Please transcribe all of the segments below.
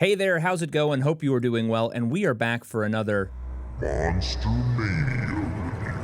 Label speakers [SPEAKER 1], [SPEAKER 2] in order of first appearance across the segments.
[SPEAKER 1] Hey there, how's it going? Hope you are doing well, and we are back for another
[SPEAKER 2] Monster Mania.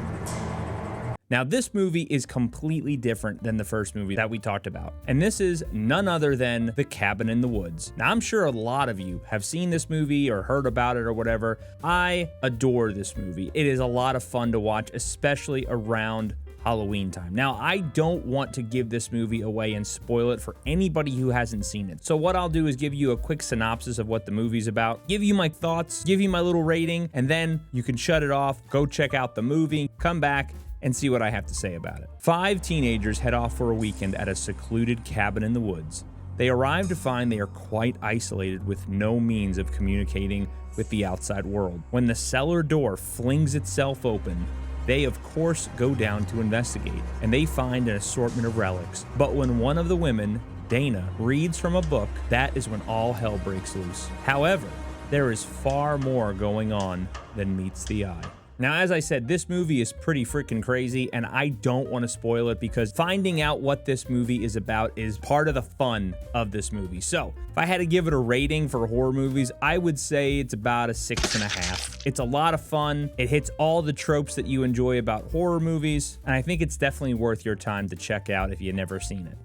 [SPEAKER 1] Now, this movie is completely different than the first movie that we talked about, and this is none other than The Cabin in the Woods. Now, I'm sure a lot of you have seen this movie or heard about it or whatever. I adore this movie. It is a lot of fun to watch, especially around Halloween time. Now, I don't want to give this movie away and spoil it for anybody who hasn't seen it. So what I'll do is give you a quick synopsis of what the movie's about, give you my thoughts, give you my little rating, and then you can shut it off, go check out the movie, come back, and see what I have to say about it. 5 teenagers head off for a weekend at a secluded cabin in the woods. They arrive to find they are quite isolated with no means of communicating with the outside world. When the cellar door flings itself open, they of course go down to investigate, and they find an assortment of relics. But when one of the women, Dana, reads from a book, that is when all hell breaks loose. However, there is far more going on than meets the eye. Now, as I said, this movie is pretty freaking crazy, and I don't want to spoil it because finding out what this movie is about is part of the fun of this movie. So, if I had to give it a rating for horror movies, I would say it's about a 6.5. It's a lot of fun. It hits all the tropes that you enjoy about horror movies, and I think it's definitely worth your time to check out if you've never seen it.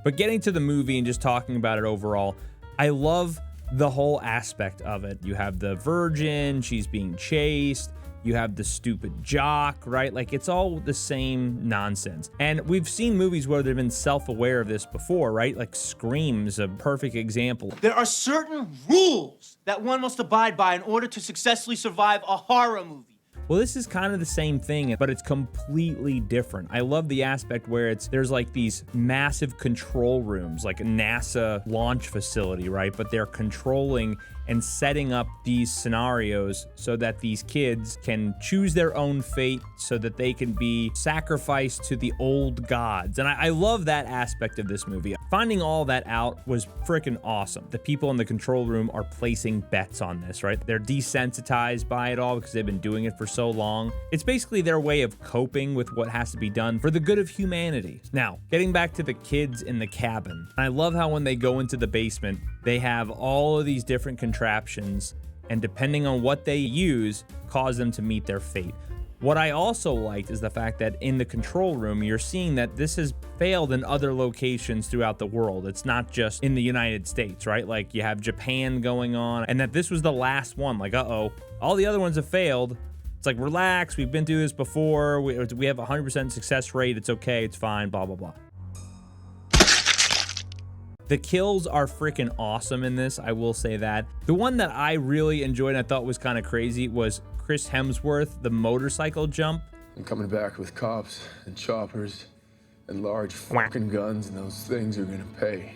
[SPEAKER 1] But getting to the movie and just talking about it overall, I love the whole aspect of it. You have the virgin, she's being chased, you have the stupid jock, right? Like, it's all the same nonsense. And we've seen movies where they've been self-aware of this before, right? Like Scream's a perfect example.
[SPEAKER 3] There are certain rules that one must abide by in order to successfully survive a horror movie.
[SPEAKER 1] Well, this is kind of the same thing, but it's completely different. I love the aspect where there's like these massive control rooms, like a NASA launch facility, right? But they're controlling and setting up these scenarios so that these kids can choose their own fate so that they can be sacrificed to the old gods. And I love that aspect of this movie. Finding all that out was freaking awesome. The people in the control room are placing bets on this, right? They're desensitized by it all because they've been doing it for so long. It's basically their way of coping with what has to be done for the good of humanity. Now, getting back to the kids in the cabin, I love how when they go into the basement, they have all of these different contraptions, and depending on what they use, cause them to meet their fate. What I also liked is the fact that in the control room, you're seeing that this has failed in other locations throughout the world. It's not just in the United States, right? Like, you have Japan going on, and that this was the last one. Like, uh-oh, all the other ones have failed. It's like, relax, we've been through this before. We have a 100% success rate. It's okay, it's fine, blah, blah, blah. The kills are freaking awesome in this, I will say that. The one that I really enjoyed and I thought was kind of crazy was Chris Hemsworth, the motorcycle jump.
[SPEAKER 4] I'm coming back with cops and choppers and large fucking guns, and those things are gonna pay.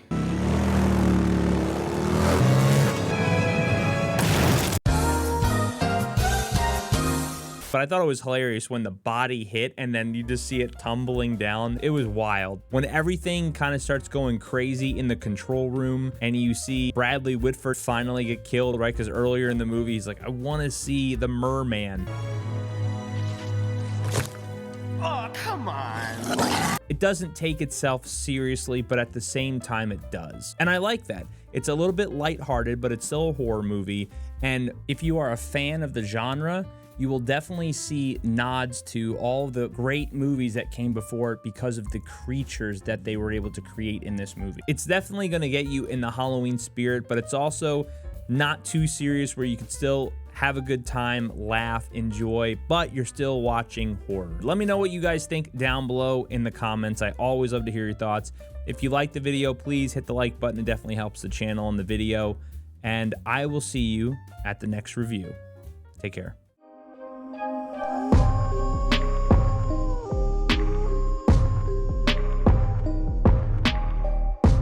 [SPEAKER 1] But I thought it was hilarious when the body hit and then you just see it tumbling down. It was wild. When everything kind of starts going crazy in the control room and you see Bradley Whitford finally get killed, right? Because earlier in the movie, he's like, I want to see the merman.
[SPEAKER 3] Oh, come on.
[SPEAKER 1] It doesn't take itself seriously, but at the same time it does. And I like that. It's a little bit lighthearted, but it's still a horror movie. And if you are a fan of the genre, you will definitely see nods to all the great movies that came before it because of the creatures that they were able to create in this movie. It's definitely going to get you in the Halloween spirit, but it's also not too serious where you can still have a good time, laugh, enjoy, but you're still watching horror. Let me know what you guys think down below in the comments. I always love to hear your thoughts. If you like the video, please hit the like button. It definitely helps the channel and the video. And I will see you at the next review. Take care.